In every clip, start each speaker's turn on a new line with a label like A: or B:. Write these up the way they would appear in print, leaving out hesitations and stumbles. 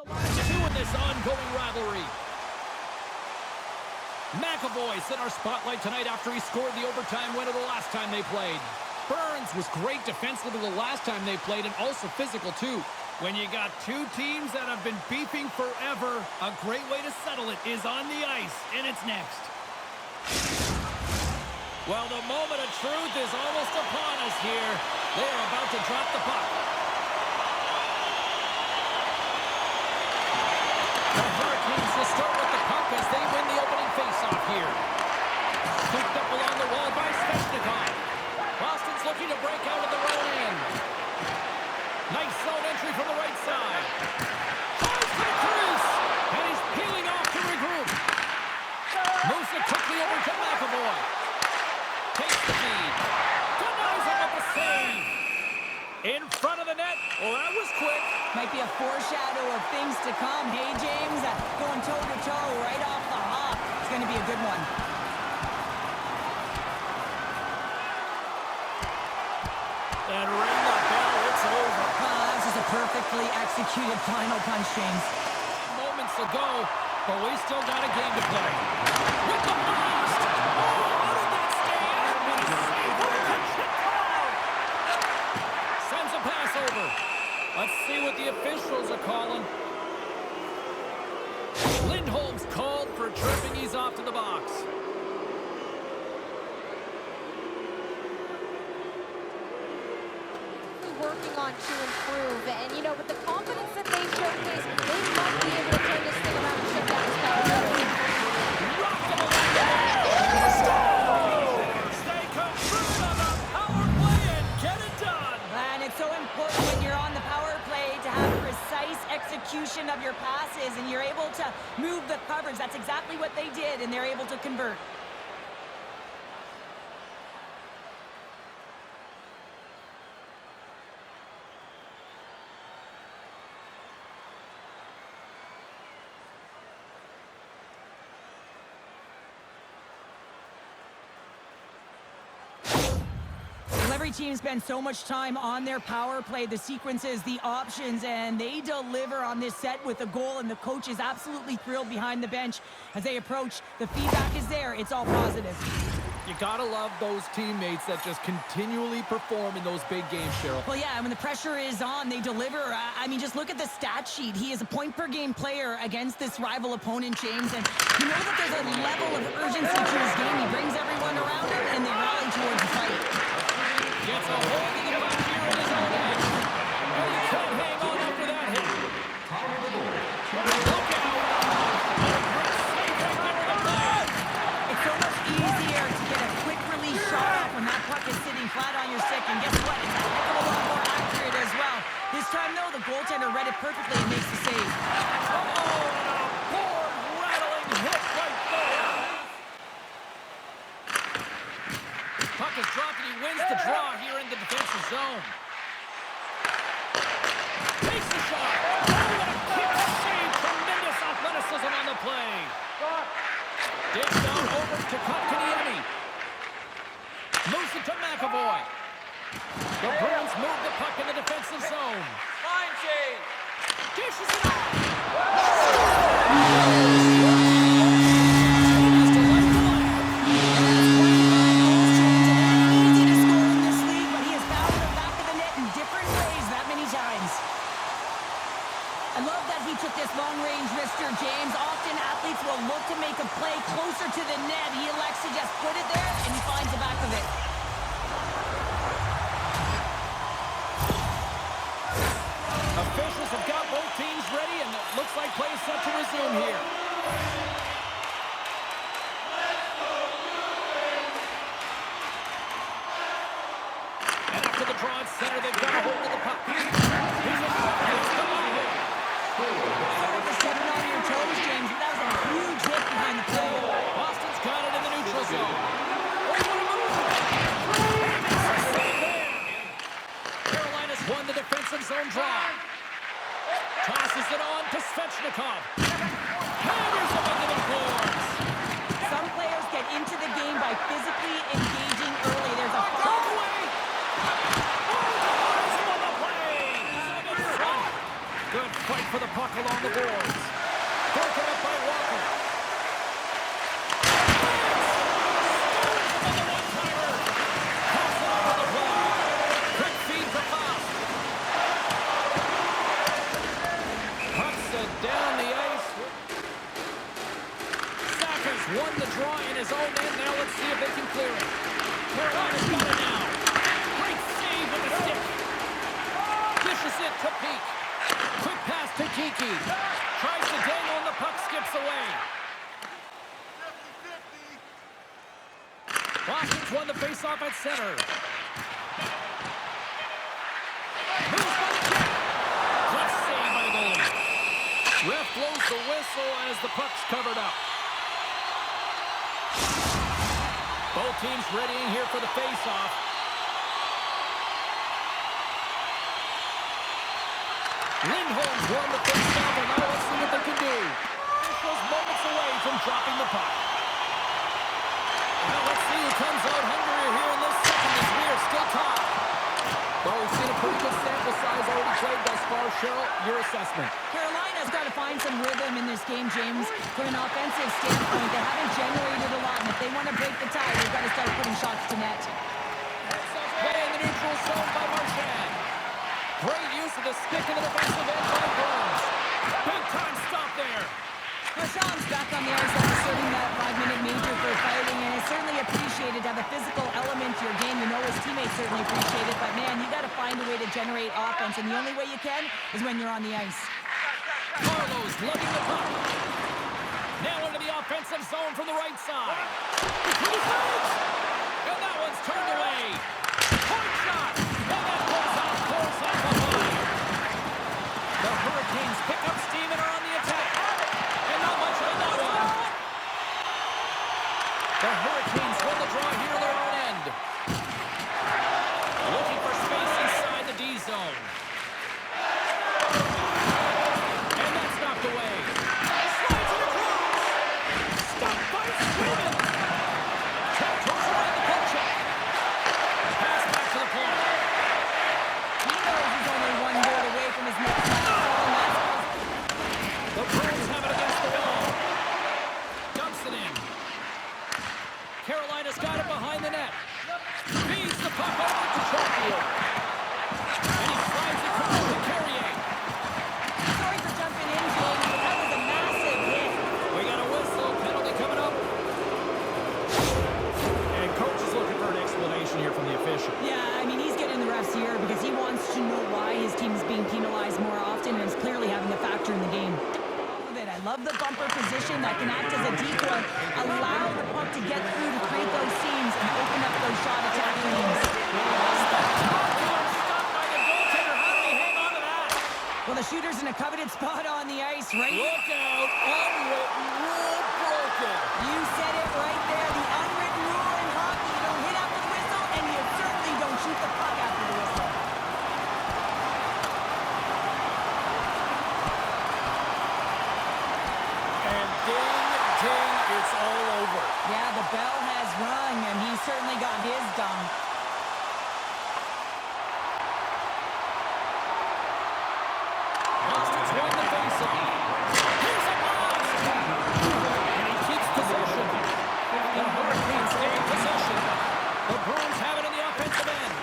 A: the last two in this ongoing rivalry. McAvoy set our spotlight tonight after he scored the overtime winner the last time they played. Burns was great defensively the last time they played and also physical too. When you got two teams that have been beefing forever, a great way to settle it is on the ice, and it's next. Well, the moment of truth is almost upon us here. They're about to drop the puck. The Hurricanes will start with the puck as they win the opening faceoff here. Picked up along the wall by Svechnikov. Boston's looking to break out of their own end. Nice zone entry from the right side. Fires to the crease, and he's peeling off to regroup. Moves it quickly over to McAvoy. Takes the feed. Denies him with the save. In front of the net. Well, that was quick.
B: Might be a foreshadow of things to come. Hey, James, going toe-to-toe right off the hop. It's going to be a good one.
A: And ring the bell, it's over.
B: This is a perfectly executed final punch, James.
A: Moments ago, but we still got a game to play. With the blast! Oh, how did that stand? What a save! What a chip call! Sends a pass over. Let's see what the officials are calling. Lindholm's called for tripping. He's off to the box.
C: Working on to improve, and you know, with the confidence that they showcase, they might be able to turn this thing around and shut down this power play.
A: They come through on the power play and get it done.
B: And it's so important when you're on the power play to have precise execution of your passes, and you're able to move the coverage. That's exactly what they did, and they're able to convert. Every team spends so much time on their power play, the sequences, the options, and they deliver on this set with a goal, and the coach is absolutely thrilled behind the bench as they approach. The feedback is there. It's all positive.
A: You gotta love those teammates that just continually perform in those big games, Cheryl.
B: Well, yeah, when the pressure is on, they deliver. I mean, just look at the stat sheet. He is a point-per-game player against this rival opponent, James, and you know that there's a level of urgency to his game. He brings everyone around him, and they rally towards the fight.
A: Gets a hold of the puck here in his own end. And he can't hang on after that hit. Look out!
B: It's so much easier to get a quick release shot off when that puck is sitting flat on your stick. And guess what? It's a heck of a lot more accurate as well. This time, though, the goaltender read it perfectly and makes the save.
A: Oh, a board-rattling hit right there. Puck is dropped and he wins the draw here in the defensive zone. Takes the shot. Oh, what a quick save. Tremendous athleticism on the play. Digs down over to Kotkaniemi. Moves it to McAvoy. The Bruins move the puck in the defensive zone.
D: Line change.
A: Dishes it off.
B: I love that he took this long-range wrister, James. Often athletes will look to make a play closer to the net. He elects to just put it there, and he finds the back of it.
A: Officials have got both teams ready, and it looks like play is set to resume here. And after the draw at center, they've got a hold of the puck. He's in front.
B: Sorry for stepping on your toes, James, but that was a huge hit behind the play.
A: Boston's got it in the neutral zone. Carolina's won the defensive zone draw. Tosses it on to Svechnikov. Hammers it into the boards.
B: Some players get into the game by physically engaging early. There's a far away.
A: Good fight for the puck along the draw in his own end. Now let's see if they can clear it. Carolina's got it now. Great save with the stick. Dishes it to Peak. Quick pass to Kiki. Tries to dangle and the puck skips away. Boston's won the faceoff at center. Moves by the kick. Great save by the goalie. Ref blows the whistle as the puck's covered up. Both teams readying here for the faceoff. Lindholm's won the faceoff, and now let's see what they can do. Officials moments away from dropping the puck. Well, let's see who comes out hungrier here in this second as we are still tied. Well, we've seen a pretty good sample size already played thus far. Cheryl, your assessment.
B: Carolina's got to find some rhythm in this game, James. From an offensive standpoint, they haven't generated a lot, and if they want to break the tie, they've got to start putting shots to net.
A: Play in the neutral zone by Marchand. Great use of the stick in the defensive end by Bruins. Big time stop there.
B: Marchand's back on the ice after serving that 5-minute major for fighting, and it's certainly appreciated to have a physical element to your game. You know his teammates certainly appreciate it, but man, you got to find a way to generate offense, and the only way you can is when you're on the ice.
A: Carlos lugging the puck. Now into the offensive zone from the right side. Between his legs. And that one's turned away. Point shot. And that goes off course off the line. The Hurricanes pick up steam and are on the attack. And not much on that one. The Hurricanes win the draw here in their own end. Looking for space inside the D zone. And that's knocked away. Slides it across. Stopped by Sweden. Toes around the puck check. Pass back to the point.
B: He knows he's only one goal away from his next match.
A: The Bruins have it against the wall. Dumps it in. Carolina's got it behind the net. Feeds the puck over to Chalfield. And he slides it across to Carrier.
B: Sorry for jumping in, James, but that was a massive hit.
A: We got a whistle. Penalty coming up. And coach is looking for an explanation here from the official.
B: Yeah, I mean, he's getting the refs here because he wants to know why his team is being penalized more often, and it's clearly having a factor in the game. I love the bumper position that can act as a decoy, allow the puck to get through to create those seams and open up those shot attack lanes.
A: Stopped by the goaltender. How did he hang on to that?
B: Well, the shooter's in a coveted spot on the ice, right?
A: Look out. Unwritten rule broken.
B: You said it right there. The unwritten rule in hockey. You don't hit after the whistle, and you certainly don't shoot the puck after the whistle.
A: It's all over.
B: Yeah, the bell has rung, and he certainly got his done.
A: Boston's won the faceoff. Here's a pass. And he keeps possession. The Hurricanes gain possession. The Bruins have it in the offensive end.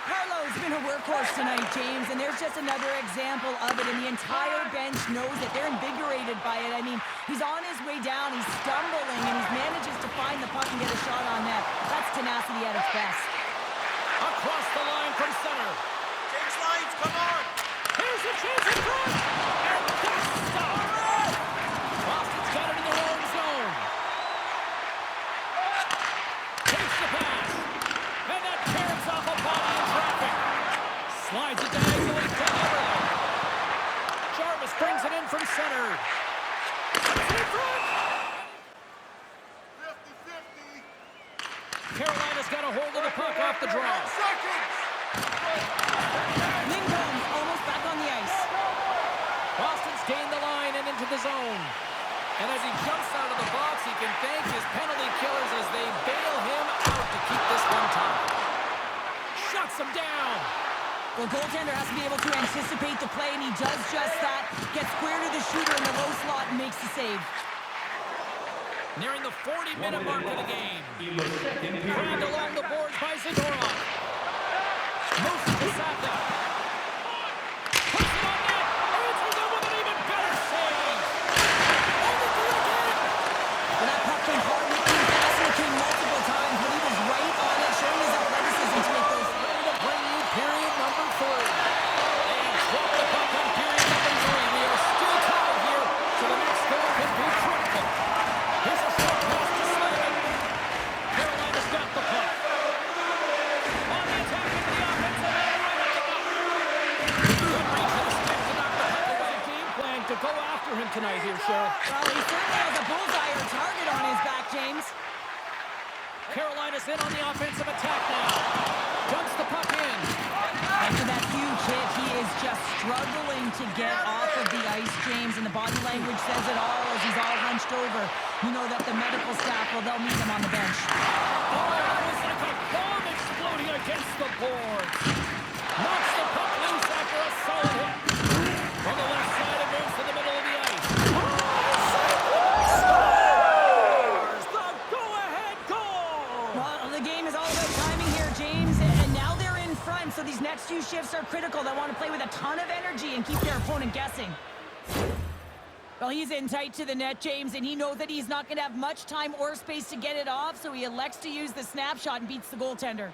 B: Carlo's been a workhorse tonight, James, and there's just another example of it, and the entire bench knows that they're invigorated by it. I mean, he's on his way down, he's stumbling, and he manages to find the puck and get a shot on net. That's tenacity at its best.
A: Across the line from center.
D: Change lines, come on!
A: Here's a chance in front. And that's stopped. Boston's got it in their own zone. Takes the pass. And that carrots off a body in traffic. Slides it diagonally to Everly. Jarvis brings it in from center. Puts it in front.
D: 50-50.
A: Carolina's got a hold of the puck off the draw.
D: Seconds!
B: Lindholm almost back on the ice.
A: Boston's gained the line and into the zone. And as he jumps out of the box, he can thank his penalty killers as they bail him out to keep this one tied. Shuts him down.
B: The goaltender has to be able to anticipate the play, and he does just that. Gets square to the shooter in the low slot and makes the save.
A: Nearing the 40-minute mark of the game. Dragged along the boards by Zadorov. Moves to Saka. Puts it on net. Answers it with an even better save. Over to again.
B: Well, that puck came hard
A: tonight here, Cheryl.
B: Well, he certainly has a bullseye or target on his back, James.
A: Carolina's in on the offensive attack now. Dumps the puck in.
B: After that huge hit, he is just struggling to get off of the ice, James, and the body language says it all as he's all hunched over. You know that the medical staff, well, they'll meet him on the bench.
A: Oh, that was like a bomb exploding against the boards. Knocks the puck loose after a solid hit. On the left side, it moves to the middle of the ice. Scores the go-ahead goal!
B: Well, the game is all about timing here, James, and now they're in front, so these next few shifts are critical. They want to play with a ton of energy and keep their opponent guessing. Well, he's in tight to the net, James, and he knows that he's not going to have much time or space to get it off, so he elects to use the snapshot and beats the goaltender.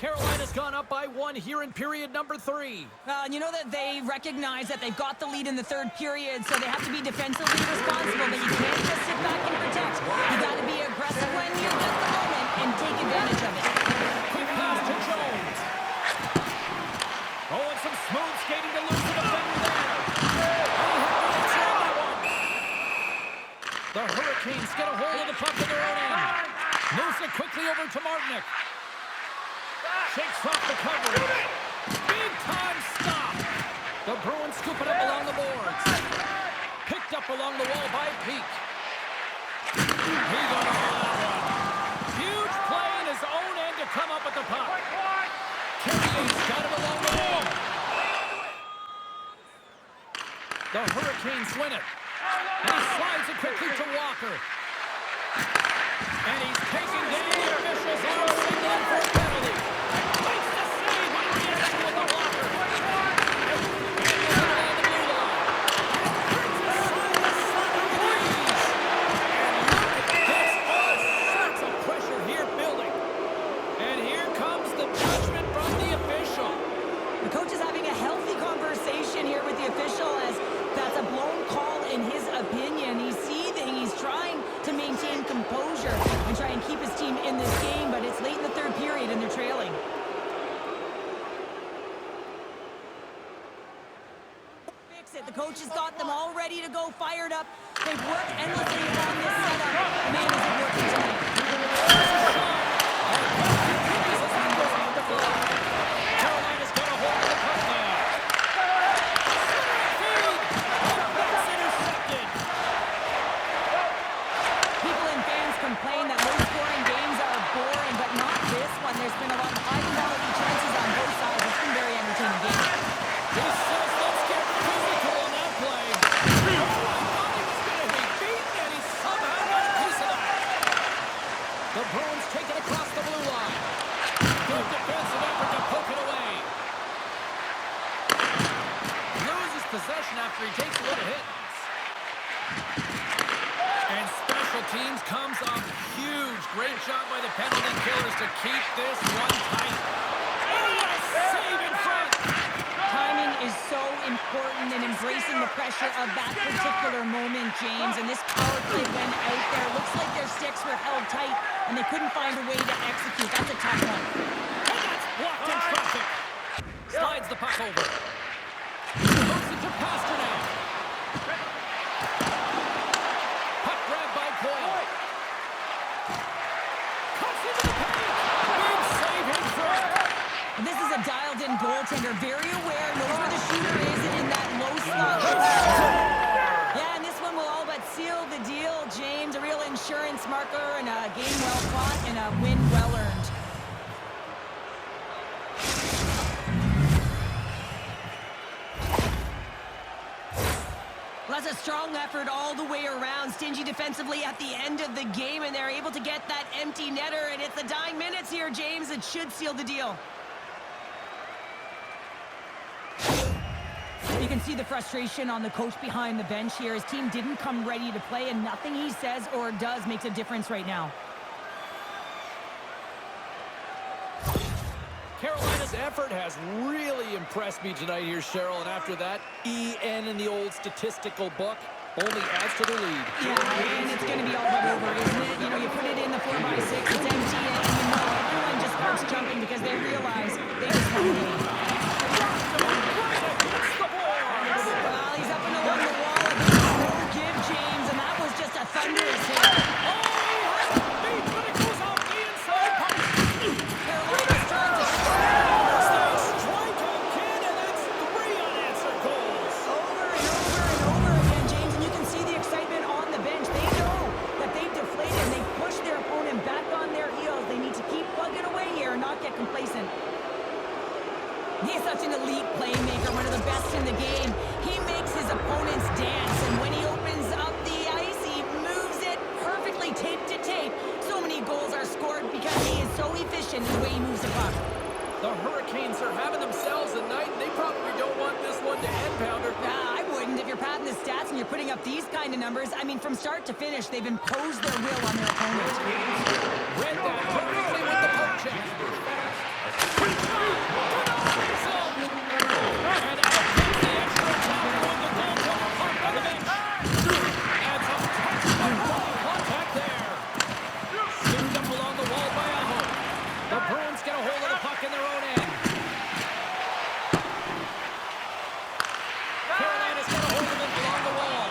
A: Carolina's gone up by 1 here in period number 3.
B: You know that they recognize that they've got the lead in the third period, so they have to be defensively responsible, but you can't just sit back and protect. You got to be aggressive when you get the moment and take advantage of it.
A: Quick pass to Jones. Oh, and some smooth skating to lose the defender there. The Hurricanes get a hold of the puck in their own end. Moves it quickly over to Martinick. Shakes off the coverage. Big time stop. The Bruins scoop it up along the boards. Picked up along the wall by Peak. He got all that one. Huge play in his own end to come up with the puck. Carrier's got it along the wall. The Hurricanes win it. And he slides it quickly to Walker. And he's taken down the officials on signaling for a penalty. Makes the save on reaction with the Walker. And the middle on the blue line. Brings us side to side breeze. And look at this. All sorts of pressure here building. And here comes the judgment from the official.
B: The coach is having a healthy conversation here with the official as that's a blown call in his opinion. He's seething. He's trying to maintain composure and try and keep his team in this game, but it's late in the third period and they're trailing. Fix it. The coach has got them all ready to go, fired up. They've worked endlessly on this setup. Man, is it working tonight.
A: Carolina's got a hold of the puck now. That's intercepted.
B: People and fans complain that low-scoring games are boring, but not this one. There's been a lot of high-quality chances on both sides. It's been a very entertaining game.
A: This says let's get physical on that play. Oh, I thought he was going to be beaten, and he somehow got a piece of that. The Bruins take it across the blue line. Good defensive effort to poke it away. Loses possession after he takes a little hit. And special teams comes up huge. Great job by the penalty killers to keep this one tight. Oh, what a save in front.
B: Timing is so important in embracing the pressure of that particular moment, James. And this power play went out there. Looks like their sticks were held tight, and they couldn't find a way to execute. That's a tough one.
A: And that's blocked in traffic. Slides the puck over. Moves it to Pasternak. Puck grabbed by Coyle. Cuts into the paint. Big save in front.
B: And this is a dialed-in goaltender, very aware, knows where the shooter is and in that low slot. Yeah, and this one will all but seal the deal, James. A real insurance marker and a game well fought and a win well earned. Well, that's a strong effort all the way around. Stingy defensively at the end of the game, and they're able to get that empty netter, and it's the dying minutes here, James. It should seal the deal. You can see the frustration on the coach behind the bench here. His team didn't come ready to play, and nothing he says or does makes a difference right now.
A: Carolina's effort has really impressed me tonight here, Cheryl. And after that EN in the old statistical book, only adds to the lead.
B: Yeah, and it's going to be all but over, isn't it? You know, you put it in the 4x6, it's empty, and you know everyone just starts jumping because they realize they just won the game. Well, he's up and along the wall. A bit of no give, James, and that was just a thunderous hit. Carolina's trying to over and over again, James, and you can see the excitement on the bench. They know that they've deflated and they've pushed their opponent back on their heels. They need to keep plugging away here and not get complacent. He's such an elite playmaker, one of the best in the game. He makes his opponents dance, and when he opens up the ice, he moves it perfectly tape to tape. So many goals are scored because he is so efficient in the way he moves the puck.
A: The Hurricanes are having themselves a night, and they probably don't want this one to end, Pounder.
B: I wouldn't. If you're padding the stats and you're putting up these kind of numbers, I mean, from start to finish, they've imposed their will on their opponent.
A: Read that perfectly with the poke check. And out comes the extra attack on the goal from the puck on the bench. And some touchdown contact there. Scooped up along the wall by Aho. The Bruins get a hold of the puck in their own end. Carolina's got a hold of it along the wall.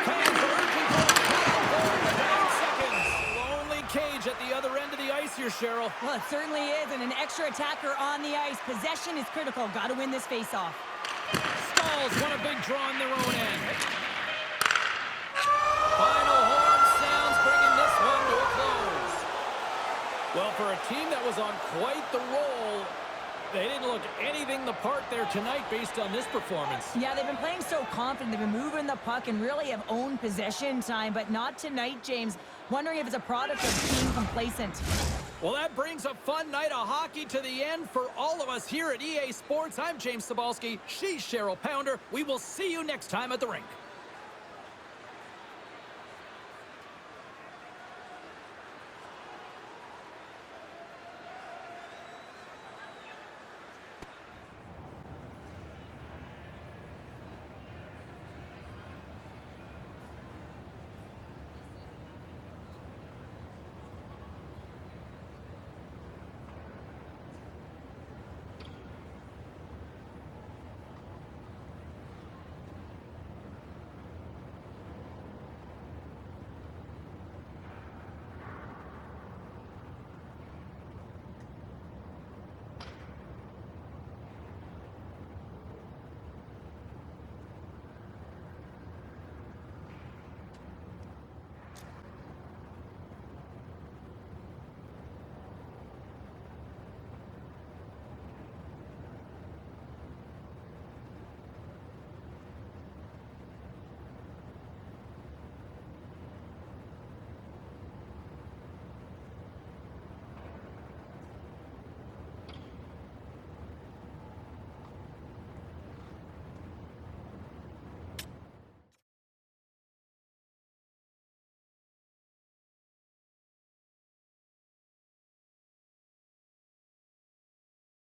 A: Fans are urging for a crowd for the 9 seconds. Lonely Cage at the other end of the ice here, Cheryl.
B: Well, it certainly is, and an extra attacker on the ice. Possession is critical. Got to win this face-off.
A: Stalls won a big draw in their own end. Final horn sounds, bringing this one to a close. Well, for a team that was on quite the roll, they didn't look anything the part there tonight based on this performance.
B: Yeah, they've been playing so confident. They've been moving the puck and really have owned possession time, but not tonight, James. Wondering if it's a product of being complacent.
A: Well, that brings a fun night of hockey to the end for all of us here at EA Sports. I'm James Cybulski. She's Cheryl Pounder. We will see you next time at the rink.